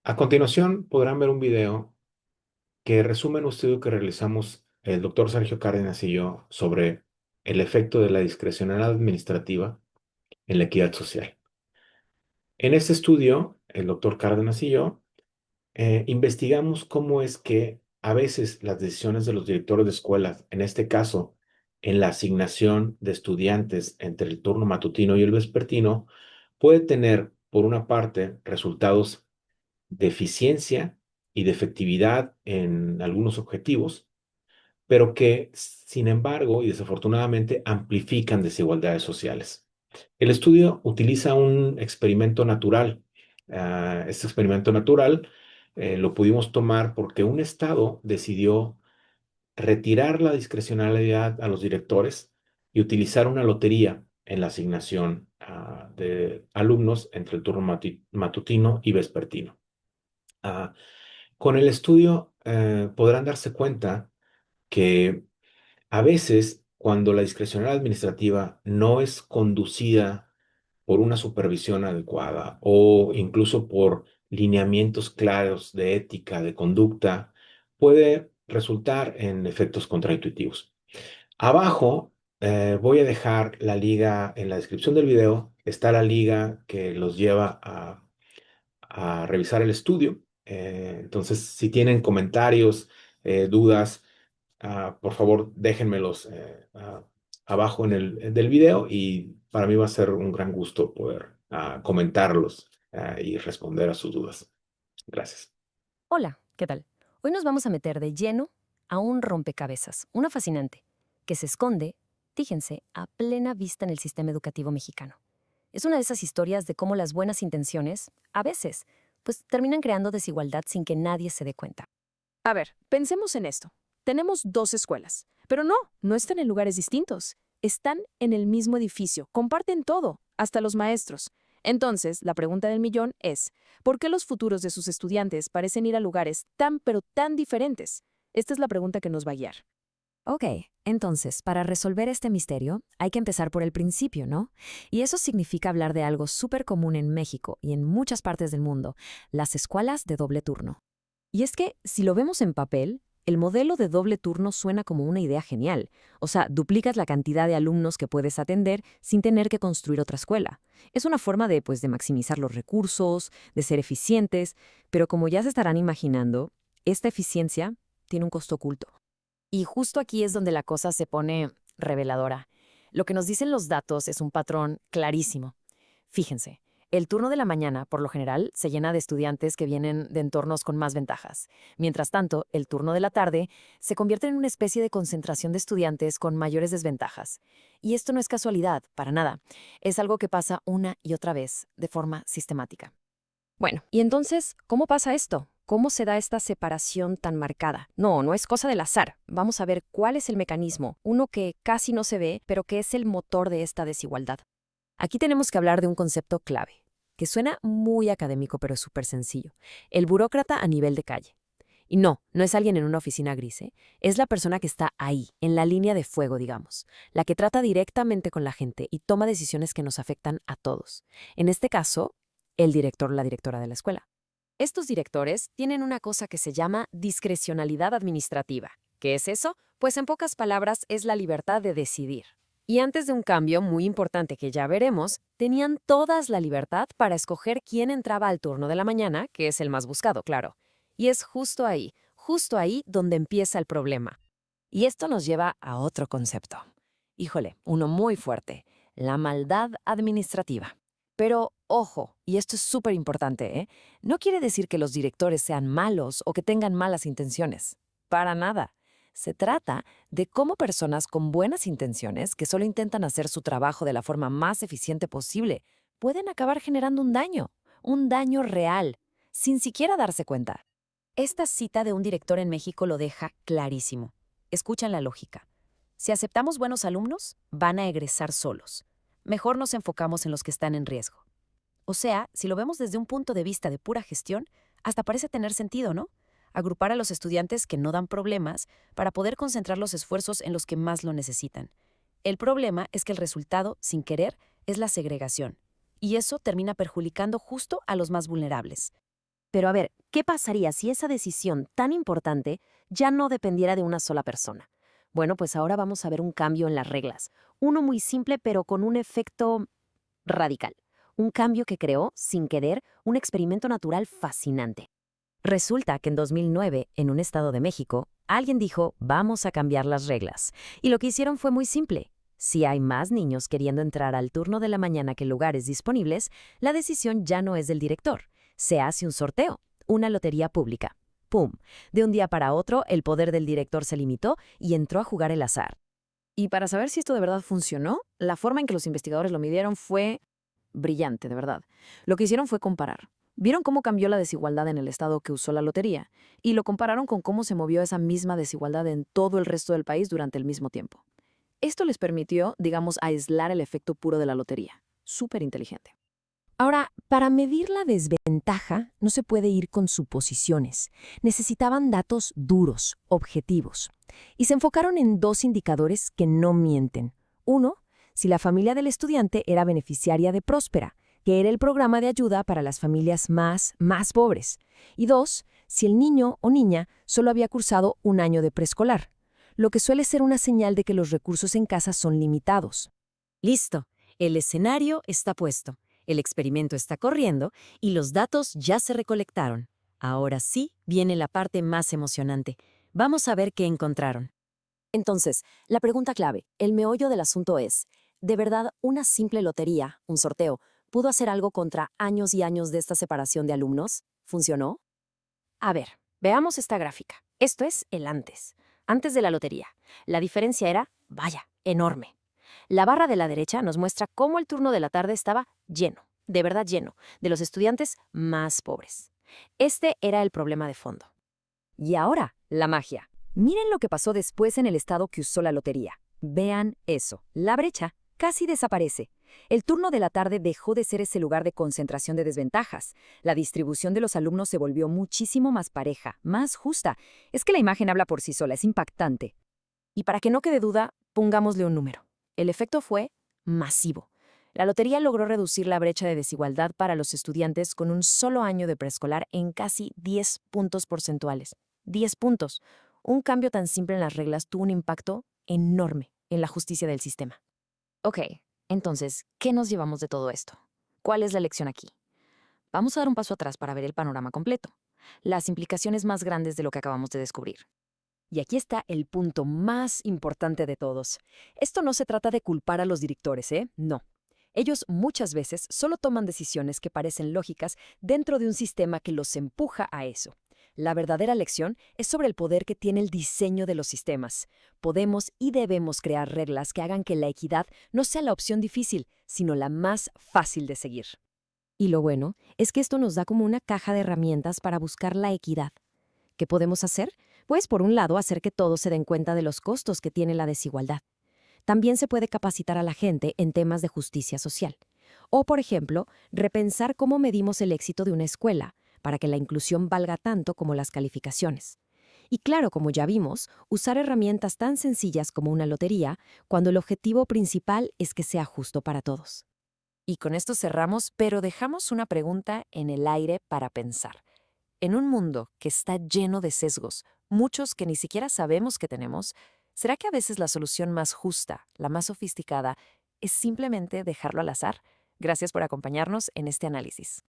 A continuación podrán ver un video que resume un estudio que realizamos el doctor Sergio Cárdenas y yo sobre el efecto de la discrecionalidad administrativa en la equidad social. En este estudio, el doctor Cárdenas y yo investigamos cómo es que a veces las decisiones de los directores de escuelas, en este caso, en la asignación de estudiantes entre el turno matutino y el vespertino, puede tener, por una parte, resultados de eficiencia y de efectividad en algunos objetivos, pero que, sin embargo, y desafortunadamente, amplifican desigualdades sociales. El estudio utiliza un experimento natural. Este experimento natural lo pudimos tomar porque un estado decidió retirar la discrecionalidad a los directores y utilizar una lotería en la asignación de alumnos entre el turno matutino y vespertino. Ah, con el estudio podrán darse cuenta que a veces cuando la discrecionalidad administrativa no es conducida por una supervisión adecuada o incluso por lineamientos claros de ética, de conducta, puede resultar en efectos contraintuitivos. Abajo voy a dejar la liga en la descripción del video, está la liga que los lleva a revisar el estudio. Entonces, si tienen comentarios, dudas, por favor, déjenmelos abajo en del video y para mí va a ser un gran gusto poder comentarlos y responder a sus dudas. Gracias. Hola, ¿qué tal? Hoy nos vamos a meter de lleno a un rompecabezas, una fascinante, que se esconde, fíjense, a plena vista en el sistema educativo mexicano. Es una de esas historias de cómo las buenas intenciones, a veces, pues terminan creando desigualdad sin que nadie se dé cuenta. A ver, pensemos en esto. Tenemos dos escuelas, pero no están en lugares distintos. Están en el mismo edificio, comparten todo, hasta los maestros. Entonces, la pregunta del millón es, ¿por qué los futuros de sus estudiantes parecen ir a lugares tan pero tan diferentes? Esta es la pregunta que nos va a guiar. Ok, entonces, para resolver este misterio, hay que empezar por el principio, ¿no? Y eso significa hablar de algo súper común en México y en muchas partes del mundo, las escuelas de doble turno. Y es que, si lo vemos en papel, el modelo de doble turno suena como una idea genial. O sea, duplicas la cantidad de alumnos que puedes atender sin tener que construir otra escuela. Es una forma de, pues, de maximizar los recursos, de ser eficientes, pero como ya se estarán imaginando, esta eficiencia tiene un costo oculto. Y justo aquí es donde la cosa se pone reveladora. Lo que nos dicen los datos es un patrón clarísimo. Fíjense, el turno de la mañana, por lo general, se llena de estudiantes que vienen de entornos con más ventajas. Mientras tanto, el turno de la tarde se convierte en una especie de concentración de estudiantes con mayores desventajas. Y esto no es casualidad, para nada. Es algo que pasa una y otra vez, de forma sistemática. Bueno, y entonces, ¿cómo pasa esto? ¿Cómo se da esta separación tan marcada? No es cosa del azar. Vamos a ver cuál es el mecanismo, uno que casi no se ve, pero que es el motor de esta desigualdad. Aquí tenemos que hablar de un concepto clave, que suena muy académico, pero es súper sencillo. El burócrata a nivel de calle. Y no es alguien en una oficina gris, ¿eh? Es la persona que está ahí, en la línea de fuego, digamos, la que trata directamente con la gente y toma decisiones que nos afectan a todos. En este caso, el director o la directora de la escuela. Estos directores tienen una cosa que se llama discrecionalidad administrativa. ¿Qué es eso? Pues en pocas palabras es la libertad de decidir. Y antes de un cambio muy importante que ya veremos, tenían todas la libertad para escoger quién entraba al turno de la mañana, que es el más buscado, claro. Y es justo ahí donde empieza el problema. Y esto nos lleva a otro concepto. Híjole, uno muy fuerte, la maldad administrativa. Pero ojo, y esto es súper importante, ¿eh? No quiere decir que los directores sean malos o que tengan malas intenciones. Para nada. Se trata de cómo personas con buenas intenciones, que solo intentan hacer su trabajo de la forma más eficiente posible, pueden acabar generando un daño real, sin siquiera darse cuenta. Esta cita de un director en México lo deja clarísimo. Escuchan la lógica. Si aceptamos buenos alumnos, van a egresar solos. Mejor nos enfocamos en los que están en riesgo. O sea, si lo vemos desde un punto de vista de pura gestión, hasta parece tener sentido, ¿no? Agrupar a los estudiantes que no dan problemas para poder concentrar los esfuerzos en los que más lo necesitan. El problema es que el resultado, sin querer, es la segregación. Y eso termina perjudicando justo a los más vulnerables. Pero a ver, ¿qué pasaría si esa decisión tan importante ya no dependiera de una sola persona? Bueno, pues ahora vamos a ver un cambio en las reglas. Uno muy simple, pero con un efecto radical. Un cambio que creó, sin querer, un experimento natural fascinante. Resulta que en 2009, en un estado de México, alguien dijo, vamos a cambiar las reglas. Y lo que hicieron fue muy simple. Si hay más niños queriendo entrar al turno de la mañana que lugares disponibles, la decisión ya no es del director. Se hace un sorteo, una lotería pública. ¡Pum! De un día para otro, el poder del director se limitó y entró a jugar el azar. Y para saber si esto de verdad funcionó, la forma en que los investigadores lo midieron fue brillante, de verdad. Lo que hicieron fue comparar. Vieron cómo cambió la desigualdad en el estado que usó la lotería y lo compararon con cómo se movió esa misma desigualdad en todo el resto del país durante el mismo tiempo. Esto les permitió, digamos, aislar el efecto puro de la lotería. Súper inteligente. Ahora, para medir la desventaja, no se puede ir con suposiciones. Necesitaban datos duros, objetivos. Y se enfocaron en dos indicadores que no mienten. Uno, si la familia del estudiante era beneficiaria de Próspera, que era el programa de ayuda para las familias más pobres. Y dos, si el niño o niña solo había cursado un año de preescolar, lo que suele ser una señal de que los recursos en casa son limitados. Listo, el escenario está puesto, el experimento está corriendo y los datos ya se recolectaron. Ahora sí viene la parte más emocionante. Vamos a ver qué encontraron. Entonces, la pregunta clave, el meollo del asunto es, ¿de verdad una simple lotería, un sorteo, pudo hacer algo contra años y años de esta separación de alumnos? ¿Funcionó? A ver, veamos esta gráfica. Esto es el antes. Antes de la lotería. La diferencia era, vaya, enorme. La barra de la derecha nos muestra cómo el turno de la tarde estaba lleno, de verdad lleno, de los estudiantes más pobres. Este era el problema de fondo. Y ahora, la magia. Miren lo que pasó después en el estado que usó la lotería. Vean eso. La brecha casi desaparece. El turno de la tarde dejó de ser ese lugar de concentración de desventajas. La distribución de los alumnos se volvió muchísimo más pareja, más justa. Es que la imagen habla por sí sola, es impactante. Y para que no quede duda, pongámosle un número. El efecto fue masivo. La lotería logró reducir la brecha de desigualdad para los estudiantes con un solo año de preescolar en casi 10 puntos porcentuales. 10 puntos. Un cambio tan simple en las reglas tuvo un impacto enorme en la justicia del sistema. Ok, entonces, ¿qué nos llevamos de todo esto? ¿Cuál es la lección aquí? Vamos a dar un paso atrás para ver el panorama completo, las implicaciones más grandes de lo que acabamos de descubrir. Y aquí está el punto más importante de todos. Esto no se trata de culpar a los directores, ¿eh? No. Ellos muchas veces solo toman decisiones que parecen lógicas dentro de un sistema que los empuja a eso. La verdadera lección es sobre el poder que tiene el diseño de los sistemas. Podemos y debemos crear reglas que hagan que la equidad no sea la opción difícil, sino la más fácil de seguir. Y lo bueno es que esto nos da como una caja de herramientas para buscar la equidad. ¿Qué podemos hacer? Pues, por un lado, hacer que todos se den cuenta de los costos que tiene la desigualdad. También se puede capacitar a la gente en temas de justicia social. O, por ejemplo, repensar cómo medimos el éxito de una escuela para que la inclusión valga tanto como las calificaciones. Y claro, como ya vimos, usar herramientas tan sencillas como una lotería cuando el objetivo principal es que sea justo para todos. Y con esto cerramos, pero dejamos una pregunta en el aire para pensar. En un mundo que está lleno de sesgos, muchos que ni siquiera sabemos que tenemos, ¿será que a veces la solución más justa, la más sofisticada, es simplemente dejarlo al azar? Gracias por acompañarnos en este análisis.